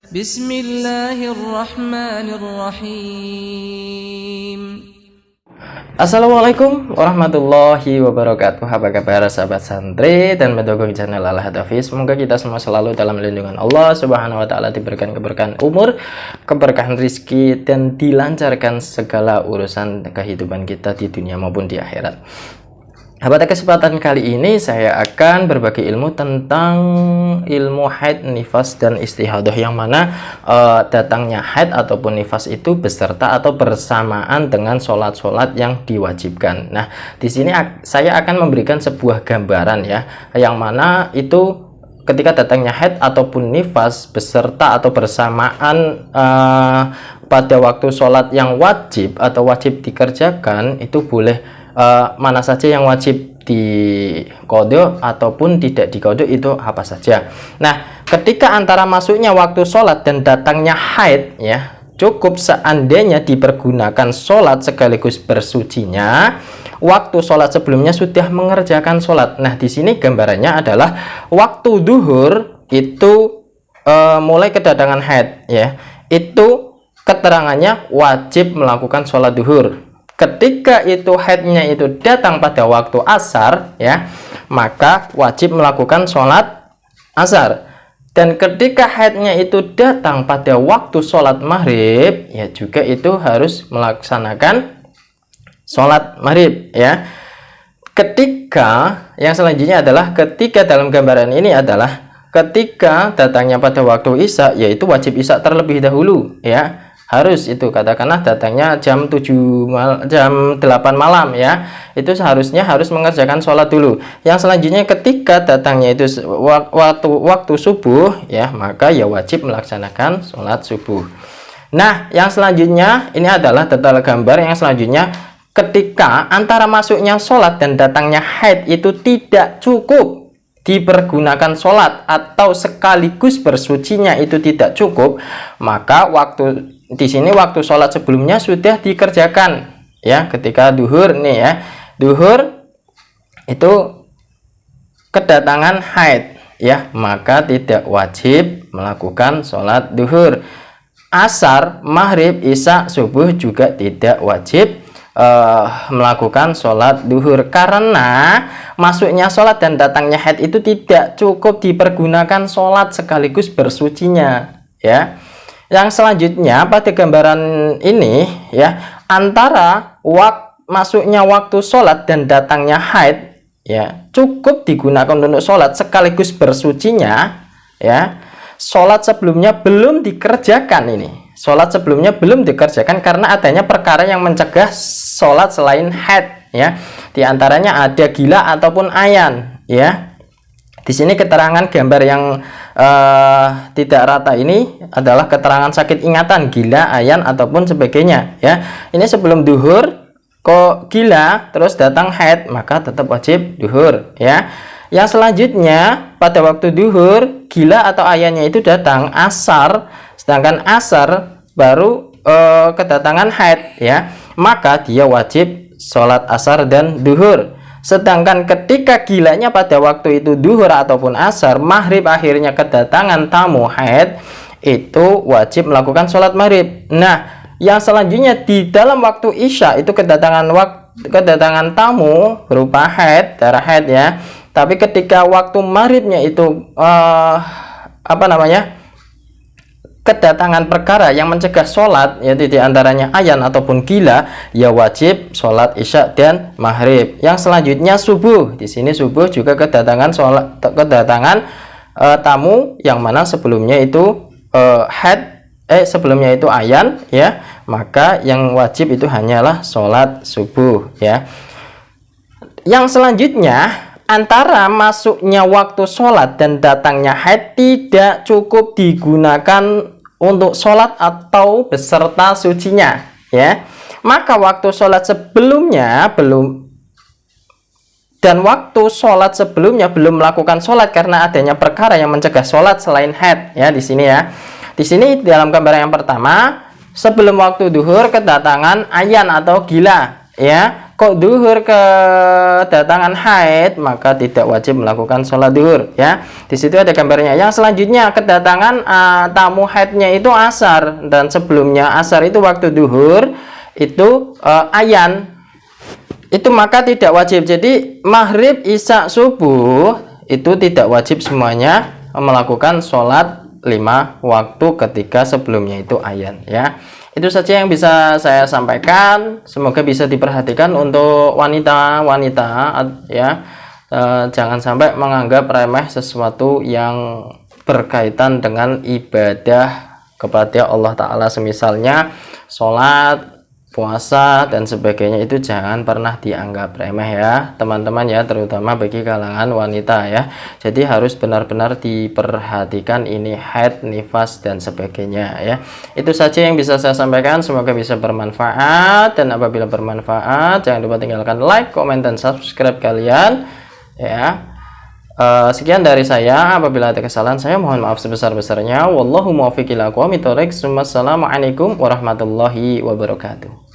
Bismillahirrahmanirrahim. Assalamualaikum warahmatullahi wabarakatuh. Apa kabar sahabat santri dan pendukung channel Al-Hadafi? Semoga kita semua selalu dalam lindungan Allah Subhanahu wa taala, diberikan keberkahan umur, keberkahan rizki, dan dilancarkan segala urusan kehidupan kita di dunia maupun di akhirat. Pada kesempatan kali ini saya akan berbagi ilmu tentang ilmu haid, nifas, dan istihadah, yang mana datangnya haid ataupun nifas itu beserta atau bersamaan dengan sholat-sholat yang diwajibkan. Nah, di sini saya akan memberikan sebuah gambaran ya, yang mana itu ketika datangnya haid ataupun nifas beserta atau bersamaan pada waktu sholat yang wajib atau wajib dikerjakan, itu boleh mana saja yang wajib diqodho ataupun tidak diqodho, itu apa saja. Nah, ketika antara masuknya waktu sholat dan datangnya haid ya, cukup seandainya dipergunakan sholat sekaligus bersucinya, waktu sholat sebelumnya sudah mengerjakan sholat. Nah, di sini gambarannya adalah waktu duhur itu mulai kedatangan haid ya, itu keterangannya wajib melakukan sholat duhur. Ketika itu haidnya itu datang pada waktu asar ya, maka wajib melakukan sholat asar. Dan ketika haidnya itu datang pada waktu sholat maghrib ya, juga itu harus melaksanakan sholat maghrib ya. Ketika yang selanjutnya adalah ketika dalam gambaran ini adalah ketika datangnya pada waktu isya, yaitu wajib isya terlebih dahulu ya. Harus itu katakanlah datangnya jam 8 malam ya, itu seharusnya harus mengerjakan sholat dulu. Yang selanjutnya ketika datangnya itu waktu subuh ya, maka ya wajib melaksanakan sholat subuh. Nah, yang selanjutnya ini adalah detail gambar. Yang selanjutnya ketika antara masuknya sholat dan datangnya haid itu tidak cukup dipergunakan sholat atau sekaligus bersucinya itu tidak cukup, maka di sini waktu sholat sebelumnya sudah dikerjakan ya. Ketika duhur nih ya, duhur itu kedatangan haid ya, maka tidak wajib melakukan sholat duhur. Asar, maghrib, isya, subuh juga tidak wajib melakukan sholat duhur, karena masuknya sholat dan datangnya haid itu tidak cukup dipergunakan sholat sekaligus bersucinya ya. Yang selanjutnya pada gambaran ini ya, antara masuknya waktu sholat dan datangnya haid ya, cukup digunakan untuk sholat sekaligus bersucinya ya. Sholat sebelumnya belum dikerjakan ini. Sholat sebelumnya belum dikerjakan karena adanya perkara yang mencegah sholat selain haid ya. Di antaranya ada gila ataupun ayan ya. Di sini keterangan gambar yang tidak rata ini adalah keterangan sakit ingatan, gila, ayan ataupun sebagainya ya. Ini sebelum duhur kok gila terus datang haid, maka tetap wajib duhur ya. Yang selanjutnya pada waktu duhur gila atau ayannya itu datang asar, sedangkan asar baru kedatangan haid ya, maka dia wajib sholat asar dan duhur. Sedangkan ketika gilanya pada waktu itu duhur ataupun asar, maghrib akhirnya kedatangan tamu haid, itu wajib melakukan sholat maghrib. Nah, yang selanjutnya di dalam waktu isya itu kedatangan tamu berupa haid, darah haid ya. Tapi ketika waktu maghribnya itu kedatangan perkara yang mencegah sholat, yaitu diantaranya ayan ataupun gila, ya wajib sholat isya dan maghrib. Yang selanjutnya subuh. Di sini subuh juga kedatangan tamu yang mana sebelumnya itu sebelumnya itu ayan ya, maka yang wajib itu hanyalah sholat subuh ya. Yang selanjutnya antara masuknya waktu sholat dan datangnya haid tidak cukup digunakan untuk sholat atau beserta sucinya ya, maka waktu sholat sebelumnya belum melakukan sholat karena adanya perkara yang mencegah sholat selain haid ya. Di sini ya, di sini dalam gambar yang pertama, sebelum waktu duhur kedatangan ayan atau gila ya, kok duhur kedatangan haid, maka tidak wajib melakukan sholat duhur ya. Di situ ada gambarnya. Yang selanjutnya kedatangan tamu haidnya itu asar, dan sebelumnya asar itu waktu duhur itu ayan, itu maka tidak wajib. Jadi maghrib, isya, subuh itu tidak wajib semuanya melakukan sholat 5 waktu ketika sebelumnya itu ayan ya. Itu saja yang bisa saya sampaikan. Semoga bisa diperhatikan untuk wanita-wanita ya. Jangan sampai menganggap remeh sesuatu yang berkaitan dengan ibadah kepada Allah Ta'ala, semisalnya sholat, puasa dan sebagainya, itu jangan pernah dianggap remeh ya teman-teman ya, terutama bagi kalangan wanita ya. Jadi harus benar-benar diperhatikan ini haid, nifas dan sebagainya ya. Itu saja yang bisa saya sampaikan, semoga bisa bermanfaat, dan apabila bermanfaat jangan lupa tinggalkan like, komen dan subscribe kalian ya. Sekian dari saya, apabila ada kesalahan saya mohon maaf sebesar-besarnya. Wallahu muwaffiq ila aqwamit thoriq. Wassalamualaikum warahmatullahi wabarakatuh.